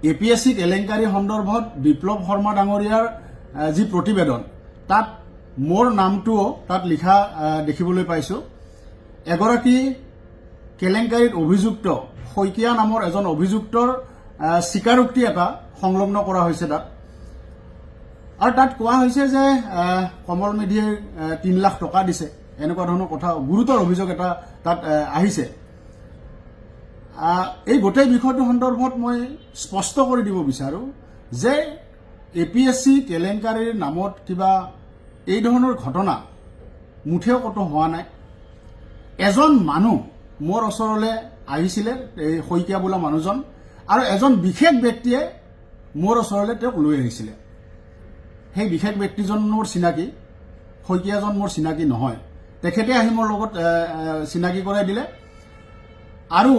APSC কেলেংকাৰী সন্দৰ্ভত বিপ্লৱ শৰ্মা ডাঙৰীয়াৰ যি প্ৰতিবেদন তাত মোৰ নামটোও তাত লিখা দেখিবলৈ পাইছোঁ। এগৰাকী কেলেংকাৰীত অভিযুক্ত শইকীয়া নামৰ এজন অভিযুক্তৰ স্বীকাৰোক্তি এটা সংলগ্ন কৰা হৈছে তাত। আৰু তাত কোৱা হৈছে যে কমল মেধিয়ে 3 লাখ টকা দিছে, এনেকুৱা ধৰণৰ কথা গুৰুতৰ অভিযোগ এটা তাত আহিছে। এই গোটেই বিষয়টো সন্দৰ্ভত মই স্পষ্ট কৰি দিব বিচাৰোঁ যে এপিএছচি কেলেংকাৰীৰ নামত কিবা এই ধৰণৰ ঘটনা মুঠেও কতো হোৱা নাই। এজন মানুহ মোৰ ওচৰলৈ আহিছিলে, এই শইকীয়া বোলা মানুহজন, আৰু এজন বিশেষ ব্যক্তিয়ে মোৰ ওচৰলৈ তেওঁক লৈ আহিছিলে। সেই বিশেষ ব্যক্তিজন মোৰ চিনাকি, শইকীয়াজন মোৰ চিনাকি নহয়। তেখেতে আহি মোৰ লগত চিনাকি কৰাই দিলে আৰু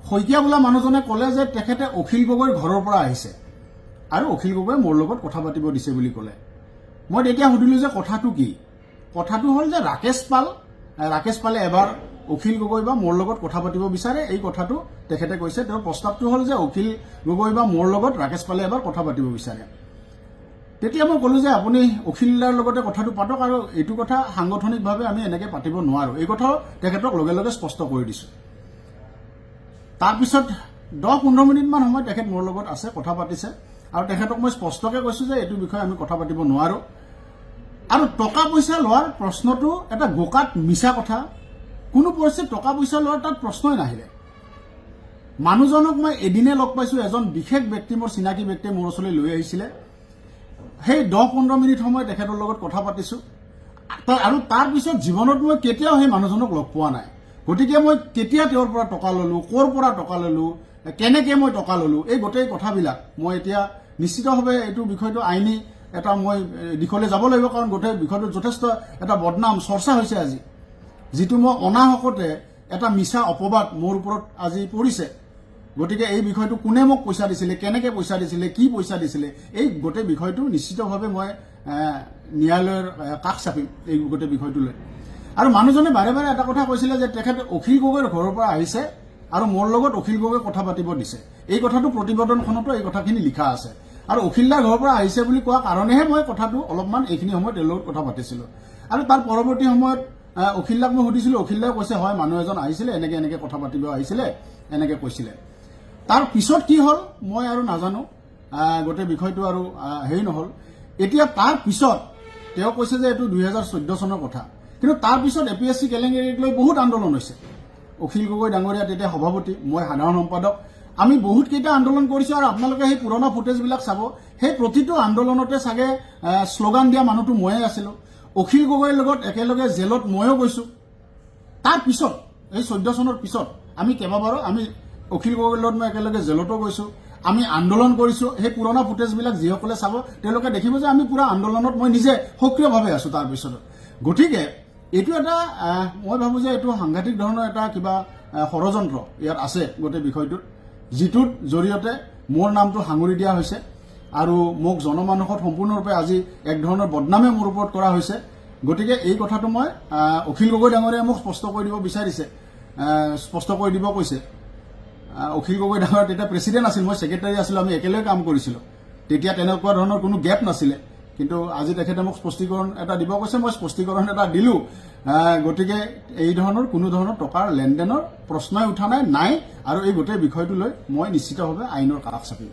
শইকীয়া বোলা মানুহজনে ক'লে যে তেখেতে অখিল গগৈৰ ঘৰৰ পৰা আহিছে আৰু অখিল গগৈয়ে মোৰ লগত কথা পাতিব দিছে বুলি ক'লে। মই তেতিয়া সুধিলোঁ যে কথাটো কি? কথাটো হ'ল যে ৰাকেশ পালে এবাৰ অখিল গগৈ বা মোৰ লগত কথা পাতিব বিচাৰে, এই কথাটো তেখেতে কৈছে। তেওঁৰ প্ৰস্তাৱটো হ'ল যে অখিল গগৈ বা মোৰ লগত ৰাকেশ পালে এবাৰ কথা পাতিব বিচাৰে। তেতিয়া মই ক'লোঁ যে আপুনি অখিলদাৰ লগতে কথাটো পাতক, আৰু এইটো কথা সাংগঠনিকভাৱে আমি এনেকৈ পাতিব নোৱাৰোঁ। এই কথাও তেখেতক লগে লগে স্পষ্ট কৰি দিছোঁ। তাৰপিছত 10-15 মিনিটমান সময় তেখেত মোৰ লগত আছে, কথা পাতিছে, আৰু তেখেতক মই স্পষ্টকৈ কৈছোঁ যে এইটো বিষয়ে আমি কথা পাতিব নোৱাৰোঁ। আৰু টকা পইচা লোৱাৰ প্ৰশ্নটো এটা গোকাত মিছা কথা। কোনো পৰিস্থিতিত টকা পইচা লোৱাৰ তাত প্ৰশ্নই নাহিলে। মানুহজনক মই এদিনে লগ পাইছোঁ, এজন বিশেষ ব্যক্তি, মোৰ চিনাকি ব্যক্তিয়ে মোৰ ওচৰলৈ লৈ আহিছিলে। সেই 10-15 মিনিট সময় তেখেতৰ লগত কথা পাতিছোঁ, আৰু তাৰপিছত জীৱনত মই কেতিয়াও সেই মানুহজনক লগ পোৱা নাই। গতিকে মই কেতিয়া তেওঁৰ পৰা টকা ল'লোঁ, ক'ৰ পৰা টকা ল'লোঁ, কেনেকৈ মই টকা ল'লোঁ, এই গোটেই কথাবিলাক মই এতিয়া নিশ্চিতভাৱে এইটো বিষয়টো আইনী এটা মই দিশলৈ যাব লাগিব, কাৰণ গোটেই বিষয়টোত যথেষ্ট এটা বদনাম চৰ্চা হৈছে আজি, যিটো মই অনাহকতে এটা মিছা অপবাদ মোৰ ওপৰত আজি পৰিছে। গতিকে এই বিষয়টো কোনে মোক পইচা দিছিলে, কেনেকৈ পইচা দিছিলে, কি পইচা দিছিলে, এই গোটেই বিষয়টো নিশ্চিতভাৱে মই ন্যায়ালয়ৰ কাষ চাপিম এই গোটেই বিষয়টো লৈ। আৰু মানুহজনে বাৰে বাৰে এটা কথা কৈছিলে যে তেখেতে অখিল গগৈৰ ঘৰৰ পৰা আহিছে আৰু মোৰ লগত অখিল গগৈ কথা পাতিব দিছে। এই কথাটো প্ৰতিবেদনখনতো এই কথাখিনি লিখা আছে। আৰু অখিলদাৰ ঘৰৰ পৰা আহিছে বুলি কোৱা কাৰণেহে মই কথাটো অলপমান এইখিনি সময়ত তেওঁৰ লগত কথা পাতিছিলোঁ। আৰু তাৰ পৰৱৰ্তী সময়ত অখিলদাক মই সুধিছিলোঁ, অখিলদাই কৈছে হয় মানুহ এজন আহিছিলে, এনেকৈ কথা পাতিব আহিছিলে, এনেকৈ কৈছিলে। তাৰ পিছত কি হ'ল মই আৰু নাজানো, গোটেই বিষয়টো আৰু হেৰি নহ'ল। এতিয়া তাৰ পিছত তেওঁ কৈছে যে এইটো 2014 চনৰ কথা, কিন্তু তাৰ পিছত এপিএছচি কেলেংকাৰীক লৈ বহুত আন্দোলন হৈছে। অখিল গগৈ ডাঙৰীয়া তেতিয়া সভাপতি, মই সাধাৰণ সম্পাদক, আমি বহুত কেইটা আন্দোলন কৰিছোঁ। আৰু আপোনালোকে সেই পুৰণা ফুটেজবিলাক চাব, সেই প্ৰতিটো আন্দোলনতে চাগে শ্লোগান দিয়া মানুহটো ময়ে আছিলোঁ। অখিল গগৈৰ লগত একেলগে জেলত ময়ো গৈছোঁ। তাৰ পিছত এই 14 চনৰ পিছত আমি কেইবাবাৰো আমি অখিল গগৈৰ লগত মই একেলগে জেলতো গৈছোঁ, আমি আন্দোলন কৰিছোঁ। সেই পুৰণা ফুটেজবিলাক যিসকলে চাব তেওঁলোকে দেখিব যে আমি পুৰা আন্দোলনত মই নিজে সক্ৰিয়ভাৱে আছোঁ তাৰ পিছত। গতিকে এইটো এটা মই ভাবোঁ যে এইটো সাংঘাতিক ধৰণৰ এটা কিবা ষড়যন্ত্ৰ ইয়াত আছে গোটেই বিষয়টোত, যিটোৰ জৰিয়তে মোৰ নামটো সাঙুৰি দিয়া হৈছে আৰু মোক জনমানসত সম্পূৰ্ণৰূপে আজি এক ধৰণৰ বদনামে মোৰ ওপৰত কৰা হৈছে। গতিকে এই কথাটো মই অখিল গগৈ ডাঙৰীয়াই মোক স্পষ্ট কৰি দিব বিচাৰিছে, স্পষ্ট কৰি দিব কৈছে। অখিল গগৈ ডাঙৰীয়া তেতিয়া প্ৰেছিডেণ্ট আছিল, মই ছেক্ৰেটাৰী আছিলোঁ, আমি একেলগে কাম কৰিছিলোঁ। তেতিয়া তেনেকুৱা ধৰণৰ কোনো গেপ নাছিলে, কিন্তু আজি তেখেতে মোক স্পষ্টীকৰণ এটা দিব কৈছে, মই স্পষ্টীকৰণ এটা দিলোঁ। গতিকে এই ধৰণৰ কোনো ধৰণৰ টকাৰ লেনদেনৰ প্ৰশ্নই উঠা নাই, আৰু এই গোটেই বিষয়টো লৈ মই নিশ্চিতভাৱে আইনৰ কাষ চাপিম।